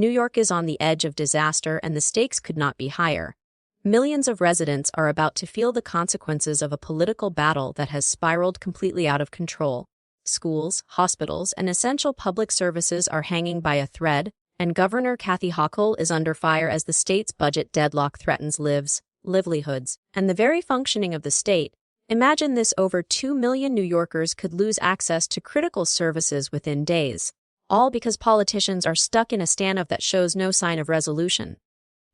New York is on the edge of disaster and the stakes could not be higher. Millions of residents are about to feel the consequences of a political battle that has spiraled completely out of control. Schools, hospitals, and essential public services are hanging by a thread, and Governor Kathy Hochul is under fire as the state's budget deadlock threatens livelihoods, and the very functioning of the state. Imagine this: over 2 million New Yorkers could lose access to critical services within days, all because politicians are stuck in a standoff that shows no sign of resolution.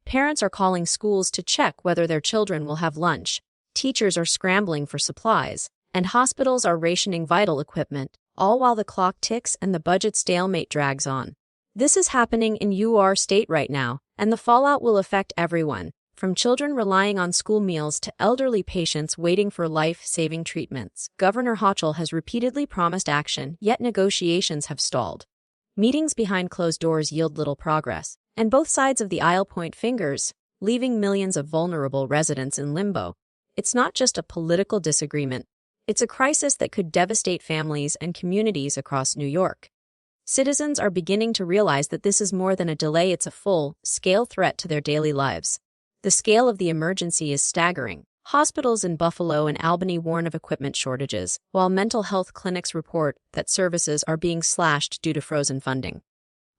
Parents are calling schools to check whether their children will have lunch, teachers are scrambling for supplies, and hospitals are rationing vital equipment, all while the clock ticks and the budget stalemate drags on. This is happening in your state right now, and the fallout will affect everyone, from children relying on school meals to elderly patients waiting for life-saving treatments. Governor Hochul has repeatedly promised action, yet negotiations have stalled. Meetings behind closed doors yield little progress, and both sides of the aisle point fingers, leaving millions of vulnerable residents in limbo. It's not just a political disagreement. It's a crisis that could devastate families and communities across New York. Citizens are beginning to realize that this is more than a delay, it's a full-scale threat to their daily lives. The scale of the emergency is staggering. Hospitals in Buffalo and Albany warn of equipment shortages, while mental health clinics report that services are being slashed due to frozen funding.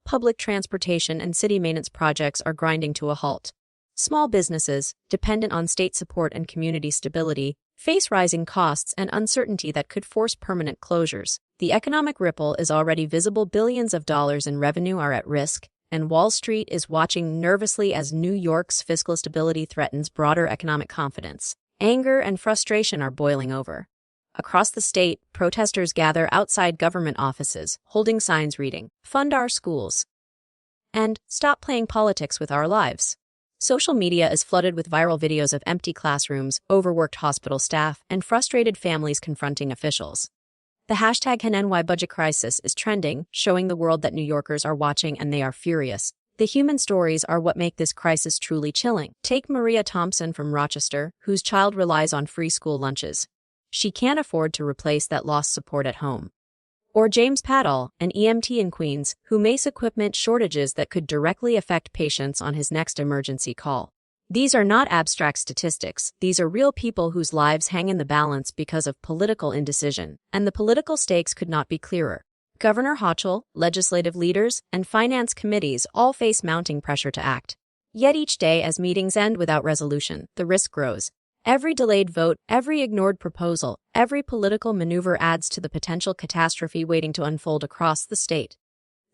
Public transportation and city maintenance projects are grinding to a halt. Small businesses, dependent on state support and community stability, face rising costs and uncertainty that could force permanent closures. The economic ripple is already visible. Billions of dollars in revenue are at risk, and Wall Street is watching nervously as New York's fiscal stability threatens broader economic confidence. Anger and frustration are boiling over. Across the state, protesters gather outside government offices, holding signs reading, "Fund our schools," and "Stop playing politics with our lives." Social media is flooded with viral videos of empty classrooms, overworked hospital staff, and frustrated families confronting officials. The hashtag #NY budget crisis is trending, showing the world that New Yorkers are watching and they are furious. The human stories are what make this crisis truly chilling. Take Maria Thompson from Rochester, whose child relies on free school lunches. She can't afford to replace that lost support at home. Or James Padall, an EMT in Queens, who faces equipment shortages that could directly affect patients on his next emergency call. These are not abstract statistics, these are real people whose lives hang in the balance because of political indecision, and the political stakes could not be clearer. Governor Hochul, legislative leaders, and finance committees all face mounting pressure to act. Yet each day as meetings end without resolution, the risk grows. Every delayed vote, every ignored proposal, every political maneuver adds to the potential catastrophe waiting to unfold across the state.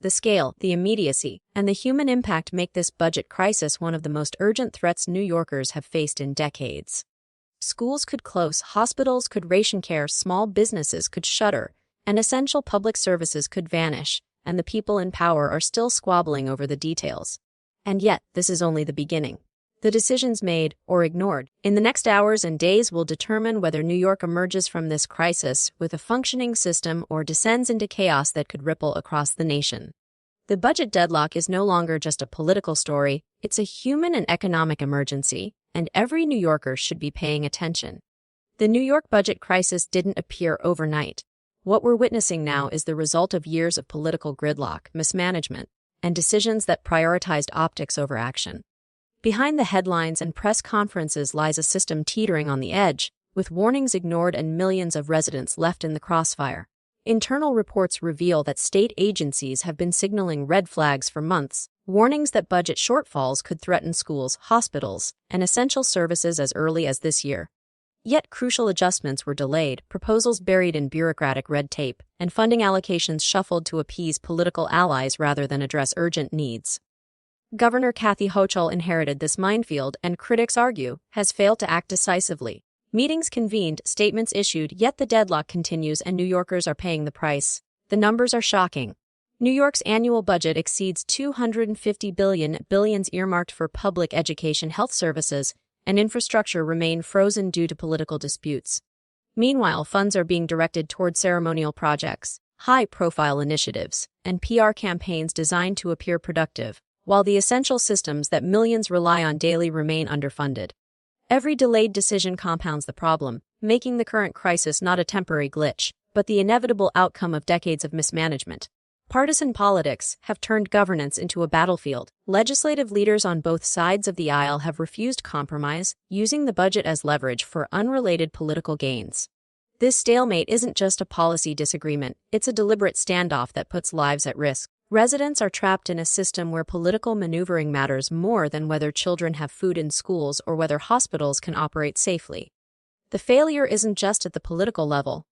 The scale, the immediacy, and the human impact make this budget crisis one of the most urgent threats New Yorkers have faced in decades. Schools could close, hospitals could ration care, small businesses could shutter, and essential public services could vanish, and the people in power are still squabbling over the details. And yet, this is only the beginning. The decisions made, or ignored, in the next hours and days will determine whether New York emerges from this crisis with a functioning system or descends into chaos that could ripple across the nation. The budget deadlock is no longer just a political story, it's a human and economic emergency, and every New Yorker should be paying attention. The New York budget crisis didn't appear overnight. What we're witnessing now is the result of years of political gridlock, mismanagement, and decisions that prioritized optics over action. Behind the headlines and press conferences lies a system teetering on the edge, with warnings ignored and millions of residents left in the crossfire. Internal reports reveal that state agencies have been signaling red flags for months, warnings that budget shortfalls could threaten schools, hospitals, and essential services as early as this year. Yet crucial adjustments were delayed, proposals buried in bureaucratic red tape, and funding allocations shuffled to appease political allies rather than address urgent needs. Governor Kathy Hochul inherited this minefield and, critics argue, has failed to act decisively. Meetings convened, statements issued, yet the deadlock continues and New Yorkers are paying the price. The numbers are shocking. New York's annual budget exceeds $250 billion, billions earmarked for public education, health services, and infrastructure remain frozen due to political disputes. Meanwhile, funds are being directed toward ceremonial projects, high-profile initiatives, and PR campaigns designed to appear productive, while the essential systems that millions rely on daily remain underfunded. Every delayed decision compounds the problem, making the current crisis not a temporary glitch, but the inevitable outcome of decades of mismanagement. Partisan politics have turned governance into a battlefield. Legislative leaders on both sides of the aisle have refused compromise, using the budget as leverage for unrelated political gains. This stalemate isn't just a policy disagreement, it's a deliberate standoff that puts lives at risk. Residents are trapped in a system where political maneuvering matters more than whether children have food in schools or whether hospitals can operate safely. The failure isn't just at the political level.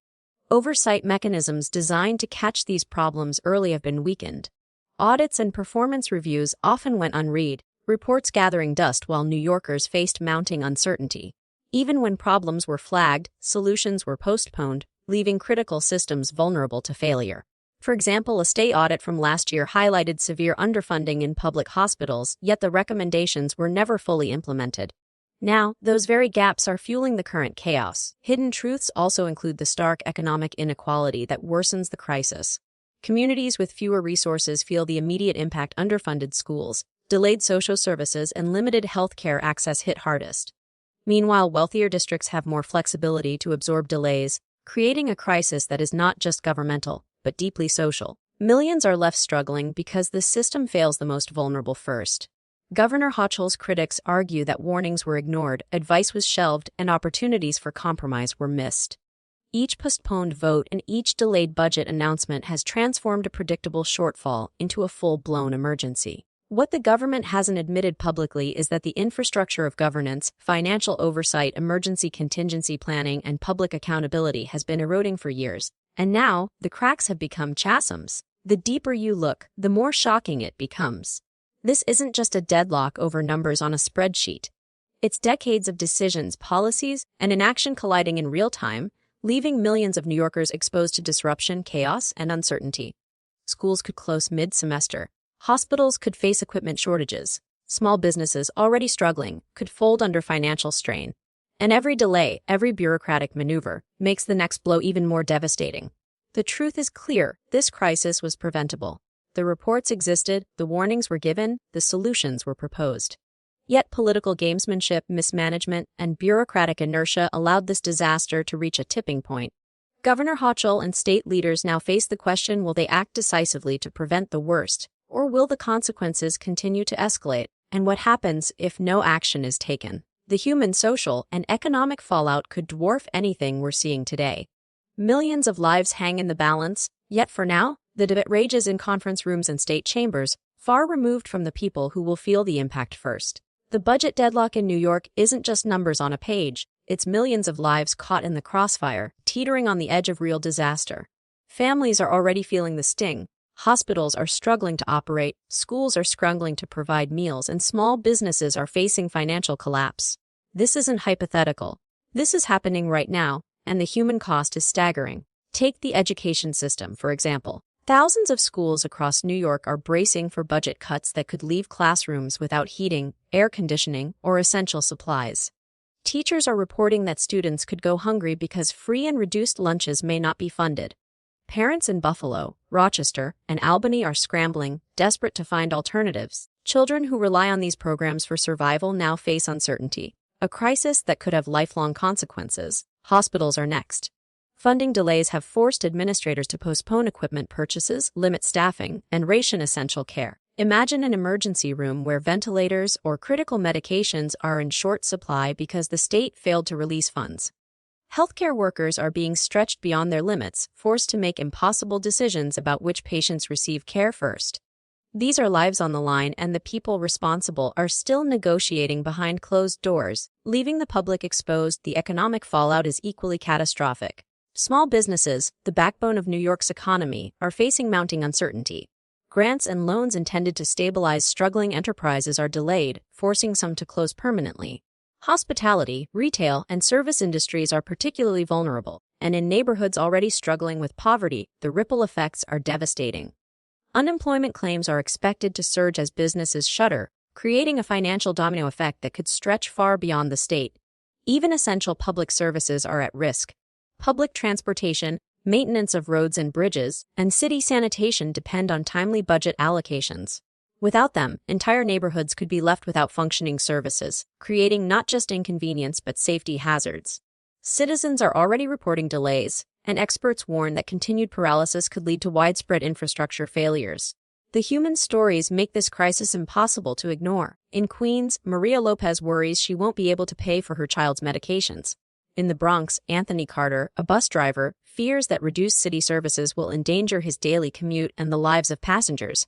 Oversight mechanisms designed to catch these problems early have been weakened. Audits and performance reviews often went unread, reports gathering dust while New Yorkers faced mounting uncertainty. Even when problems were flagged, solutions were postponed, leaving critical systems vulnerable to failure. For example, a state audit from last year highlighted severe underfunding in public hospitals, yet the recommendations were never fully implemented. Now, those very gaps are fueling the current chaos. Hidden truths also include the stark economic inequality that worsens the crisis. Communities with fewer resources feel the immediate impact. Underfunded schools, delayed social services, and limited health care access hit hardest. Meanwhile, wealthier districts have more flexibility to absorb delays, creating a crisis that is not just governmental, but deeply social. Millions are left struggling because the system fails the most vulnerable first. Governor Hochul's critics argue that warnings were ignored, advice was shelved, and opportunities for compromise were missed. Each postponed vote and each delayed budget announcement has transformed a predictable shortfall into a full-blown emergency. What the government hasn't admitted publicly is that the infrastructure of governance, financial oversight, emergency contingency planning, and public accountability has been eroding for years. And now, the cracks have become chasms. The deeper you look, the more shocking it becomes. This isn't just a deadlock over numbers on a spreadsheet. It's decades of decisions, policies, and inaction colliding in real time, leaving millions of New Yorkers exposed to disruption, chaos, and uncertainty. Schools could close mid-semester. Hospitals could face equipment shortages. Small businesses, already struggling, could fold under financial strain. And every delay, every bureaucratic maneuver, makes the next blow even more devastating. The truth is clear: this crisis was preventable. The reports existed, the warnings were given, the solutions were proposed. Yet political gamesmanship, mismanagement, and bureaucratic inertia allowed this disaster to reach a tipping point. Governor Hochul and state leaders now face the question: will they act decisively to prevent the worst, or will the consequences continue to escalate? And what happens if no action is taken? The human, social, and economic fallout could dwarf anything we're seeing today. Millions of lives hang in the balance, yet for now, the debate rages in conference rooms and state chambers, far removed from the people who will feel the impact first. The budget deadlock in New York isn't just numbers on a page, it's millions of lives caught in the crossfire, teetering on the edge of real disaster. Families are already feeling the sting. Hospitals are struggling to operate, schools are struggling to provide meals, and small businesses are facing financial collapse. This isn't hypothetical. This is happening right now, and the human cost is staggering. Take the education system, for example. Thousands of schools across New York are bracing for budget cuts that could leave classrooms without heating, air conditioning, or essential supplies. Teachers are reporting that students could go hungry because free and reduced lunches may not be funded. Parents in Buffalo, Rochester, and Albany are scrambling, desperate to find alternatives. Children who rely on these programs for survival now face uncertainty, a crisis that could have lifelong consequences. Hospitals are next. Funding delays have forced administrators to postpone equipment purchases, limit staffing, and ration essential care. Imagine an emergency room where ventilators or critical medications are in short supply because the state failed to release funds. Healthcare workers are being stretched beyond their limits, forced to make impossible decisions about which patients receive care first. These are lives on the line, and the people responsible are still negotiating behind closed doors, leaving the public exposed. The economic fallout is equally catastrophic. Small businesses, the backbone of New York's economy, are facing mounting uncertainty. Grants and loans intended to stabilize struggling enterprises are delayed, forcing some to close permanently. Hospitality, retail, and service industries are particularly vulnerable, and in neighborhoods already struggling with poverty, the ripple effects are devastating. Unemployment claims are expected to surge as businesses shutter, creating a financial domino effect that could stretch far beyond the state. Even essential public services are at risk. Public transportation, maintenance of roads and bridges, and city sanitation depend on timely budget allocations. Without them, entire neighborhoods could be left without functioning services, creating not just inconvenience but safety hazards. Citizens are already reporting delays, and experts warn that continued paralysis could lead to widespread infrastructure failures. The human stories make this crisis impossible to ignore. In Queens, Maria Lopez worries she won't be able to pay for her child's medications. In the Bronx, Anthony Carter, a bus driver, fears that reduced city services will endanger his daily commute and the lives of passengers.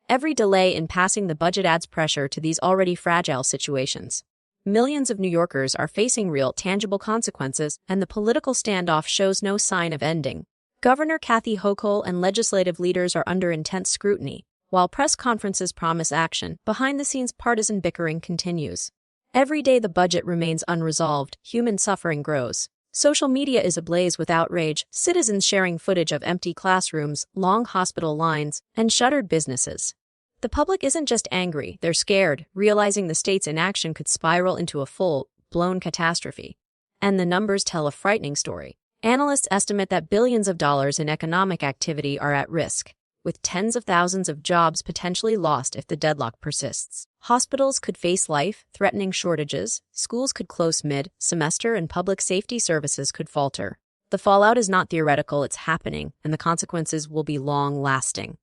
Every delay in passing the budget adds pressure to these already fragile situations. Millions of New Yorkers are facing real, tangible consequences, and the political standoff shows no sign of ending. Governor Kathy Hochul and legislative leaders are under intense scrutiny. While press conferences promise action, behind-the-scenes partisan bickering continues. Every day the budget remains unresolved, human suffering grows. Social media is ablaze with outrage, citizens sharing footage of empty classrooms, long hospital lines, and shuttered businesses. The public isn't just angry, they're scared, realizing the state's inaction could spiral into a full-blown catastrophe. And the numbers tell a frightening story. Analysts estimate that billions of dollars in economic activity are at risk, with tens of thousands of jobs potentially lost if the deadlock persists. Hospitals could face life-threatening shortages, schools could close mid-semester, and public safety services could falter. The fallout is not theoretical, it's happening, and the consequences will be long-lasting.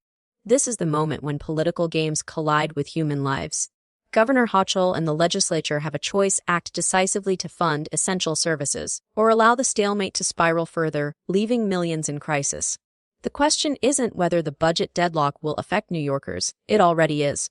This is the moment when political games collide with human lives. Governor Hochul and the legislature have a choice: act decisively to fund essential services, or allow the stalemate to spiral further, leaving millions in crisis. The question isn't whether the budget deadlock will affect New Yorkers, it already is.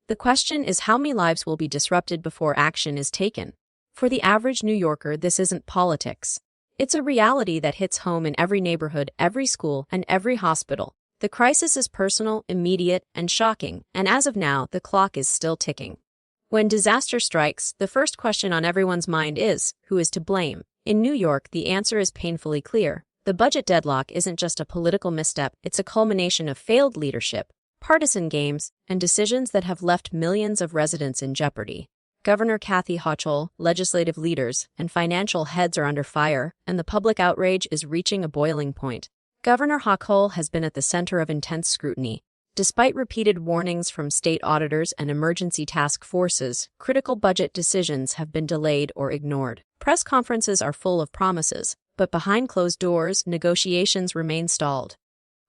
The question is how many lives will be disrupted before action is taken. For the average New Yorker, this isn't politics. It's a reality that hits home in every neighborhood, every school, and every hospital. The crisis is personal, immediate, and shocking, and as of now, the clock is still ticking. When disaster strikes, the first question on everyone's mind is, who is to blame? In New York, the answer is painfully clear. The budget deadlock isn't just a political misstep, it's a culmination of failed leadership, partisan games, and decisions that have left millions of residents in jeopardy. Governor Kathy Hochul, legislative leaders, and financial heads are under fire, and the public outrage is reaching a boiling point. Governor Hochul has been at the center of intense scrutiny. Despite repeated warnings from state auditors and emergency task forces, critical budget decisions have been delayed or ignored. Press conferences are full of promises, but behind closed doors, negotiations remain stalled.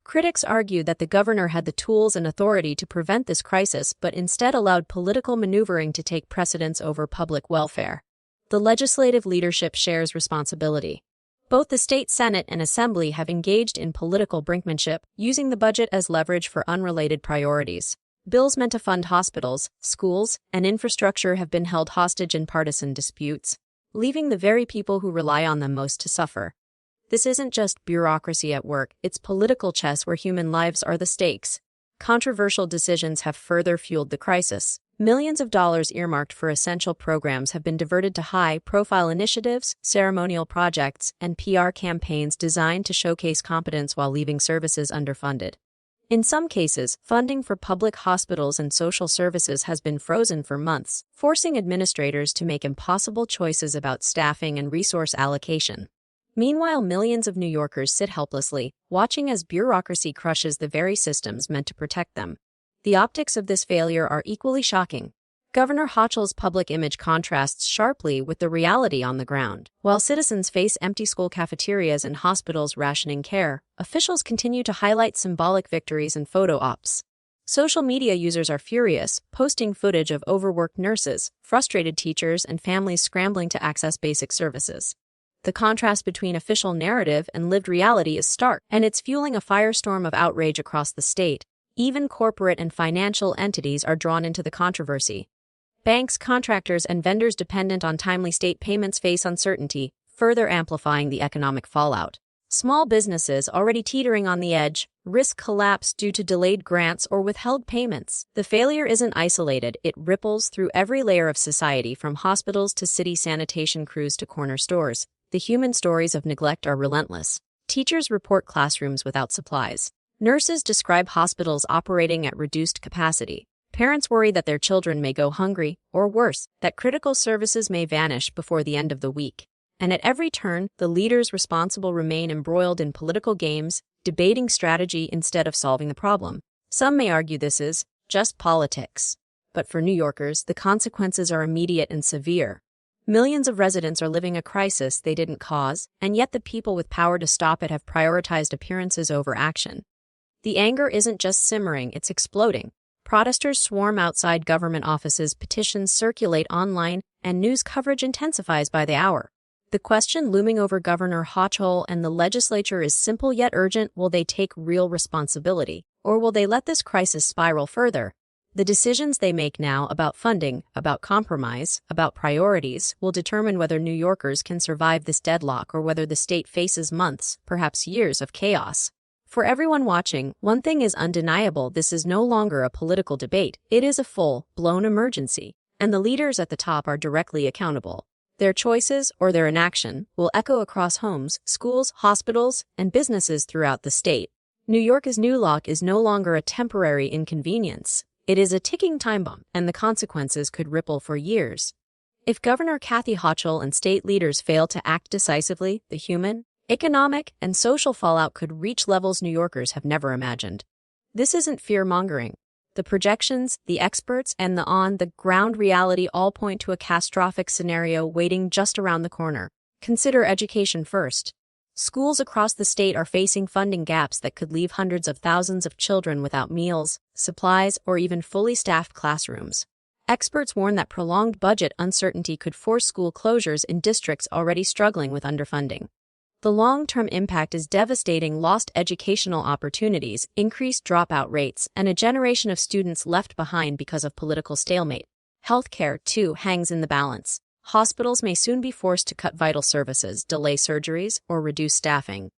Critics argue that the governor had the tools and authority to prevent this crisis but instead allowed political maneuvering to take precedence over public welfare. The legislative leadership shares responsibility. Both the state Senate and Assembly have engaged in political brinkmanship, using the budget as leverage for unrelated priorities. Bills meant to fund hospitals, schools, and infrastructure have been held hostage in partisan disputes, leaving the very people who rely on them most to suffer. This isn't just bureaucracy at work, it's political chess where human lives are the stakes. Controversial decisions have further fueled the crisis. Millions of dollars earmarked for essential programs have been diverted to high-profile initiatives, ceremonial projects, and PR campaigns designed to showcase competence while leaving services underfunded. In some cases, funding for public hospitals and social services has been frozen for months, forcing administrators to make impossible choices about staffing and resource allocation. Meanwhile, millions of New Yorkers sit helplessly, watching as bureaucracy crushes the very systems meant to protect them. The optics of this failure are equally shocking. Governor Hochul's public image contrasts sharply with the reality on the ground. While citizens face empty school cafeterias and hospitals rationing care, officials continue to highlight symbolic victories and photo ops. Social media users are furious, posting footage of overworked nurses, frustrated teachers, and families scrambling to access basic services. The contrast between official narrative and lived reality is stark, and it's fueling a firestorm of outrage across the state. Even corporate and financial entities are drawn into the controversy. Banks, contractors, and vendors dependent on timely state payments face uncertainty, further amplifying the economic fallout. Small businesses, already teetering on the edge, risk collapse due to delayed grants or withheld payments. The failure isn't isolated, it ripples through every layer of society, from hospitals to city sanitation crews to corner stores. The human stories of neglect are relentless. Teachers report classrooms without supplies. Nurses describe hospitals operating at reduced capacity. Parents worry that their children may go hungry, or worse, that critical services may vanish before the end of the week. And at every turn, the leaders responsible remain embroiled in political games, debating strategy instead of solving the problem. Some may argue this is just politics. But for New Yorkers, the consequences are immediate and severe. Millions of residents are living a crisis they didn't cause, and yet the people with power to stop it have prioritized appearances over action. The anger isn't just simmering, it's exploding. Protesters swarm outside government offices, petitions circulate online, and news coverage intensifies by the hour. The question looming over Governor Hochul and the legislature is simple yet urgent: will they take real responsibility, or will they let this crisis spiral further? The decisions they make now about funding, about compromise, about priorities will determine whether New Yorkers can survive this deadlock or whether the state faces months, perhaps years, of chaos. For everyone watching, one thing is undeniable: this is no longer a political debate, it is a full-blown emergency, and the leaders at the top are directly accountable. Their choices, or their inaction, will echo across homes, schools, hospitals, and businesses throughout the state. New York's new lock is no longer a temporary inconvenience. It is a ticking time bomb, and the consequences could ripple for years. If Governor Kathy Hochul and state leaders fail to act decisively, the human, economic, and social fallout could reach levels New Yorkers have never imagined. This isn't fear-mongering. The projections, the experts, and the on-the-ground reality all point to a catastrophic scenario waiting just around the corner. Consider education first. Schools across the state are facing funding gaps that could leave hundreds of thousands of children without meals, supplies, or even fully staffed classrooms. Experts warn that prolonged budget uncertainty could force school closures in districts already struggling with underfunding. The long-term impact is devastating: lost educational opportunities, increased dropout rates, and a generation of students left behind because of political stalemate. Healthcare, too, hangs in the balance. Hospitals may soon be forced to cut vital services, delay surgeries, or reduce staffing.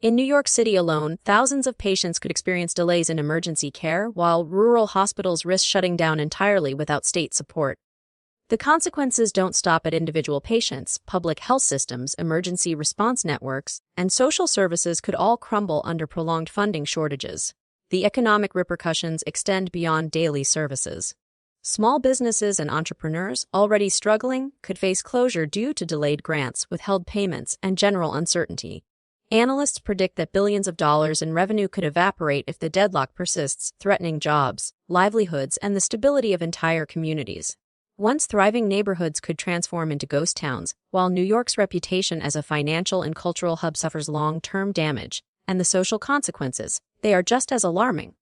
In New York City alone, thousands of patients could experience delays in emergency care, while rural hospitals risk shutting down entirely without state support. The consequences don't stop at individual patients. Public health systems, emergency response networks, and social services could all crumble under prolonged funding shortages. The economic repercussions extend beyond daily services. Small businesses and entrepreneurs, already struggling, could face closure due to delayed grants, withheld payments, and general uncertainty. Analysts predict that billions of dollars in revenue could evaporate if the deadlock persists, threatening jobs, livelihoods, and the stability of entire communities. Once thriving neighborhoods could transform into ghost towns, while New York's reputation as a financial and cultural hub suffers long-term damage, and the social consequences, they are just as alarming.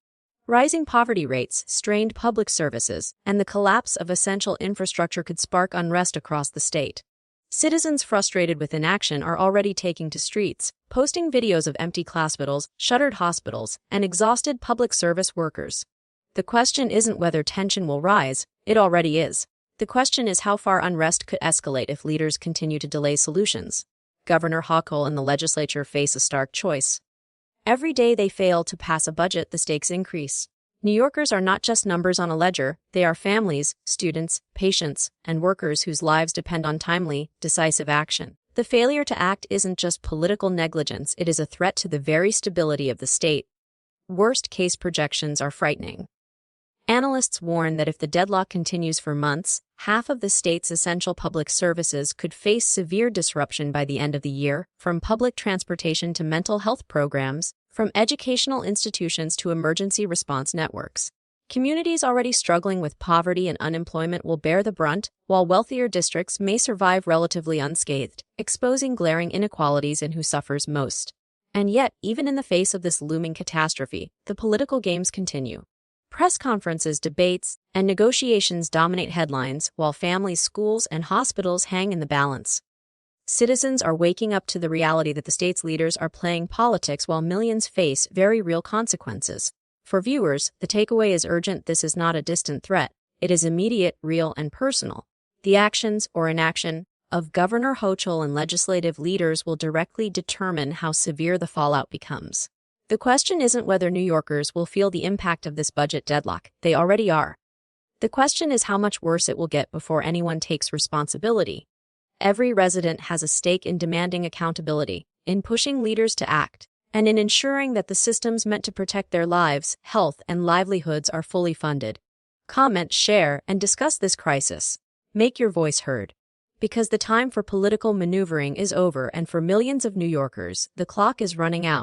Rising poverty rates, strained public services, and the collapse of essential infrastructure could spark unrest across the state. Citizens frustrated with inaction are already taking to streets, posting videos of empty classrooms, shuttered hospitals, and exhausted public service workers. The question isn't whether tension will rise, it already is. The question is how far unrest could escalate if leaders continue to delay solutions. Governor Hochul and the legislature face a stark choice. Every day they fail to pass a budget, the stakes increase. New Yorkers are not just numbers on a ledger, they are families, students, patients, and workers whose lives depend on timely, decisive action. The failure to act isn't just political negligence, it is a threat to the very stability of the state. Worst-case projections are frightening. Analysts warn that if the deadlock continues for months, half of the state's essential public services could face severe disruption by the end of the year, from public transportation to mental health programs, from educational institutions to emergency response networks. Communities already struggling with poverty and unemployment will bear the brunt, while wealthier districts may survive relatively unscathed, exposing glaring inequalities in who suffers most. And yet, even in the face of this looming catastrophe, the political games continue. Press conferences, debates, and negotiations dominate headlines, while families, schools, and hospitals hang in the balance. Citizens are waking up to the reality that the state's leaders are playing politics while millions face very real consequences. For viewers, the takeaway is urgent. This is not a distant threat. It is immediate, real, and personal. The actions or inaction of Governor Hochul and legislative leaders will directly determine how severe the fallout becomes. The question isn't whether New Yorkers will feel the impact of this budget deadlock. They already are. The question is how much worse it will get before anyone takes responsibility. Every resident has a stake in demanding accountability, in pushing leaders to act, and in ensuring that the systems meant to protect their lives, health, and livelihoods are fully funded. Comment, share, and discuss this crisis. Make your voice heard. Because the time for political maneuvering is over, and for millions of New Yorkers, the clock is running out.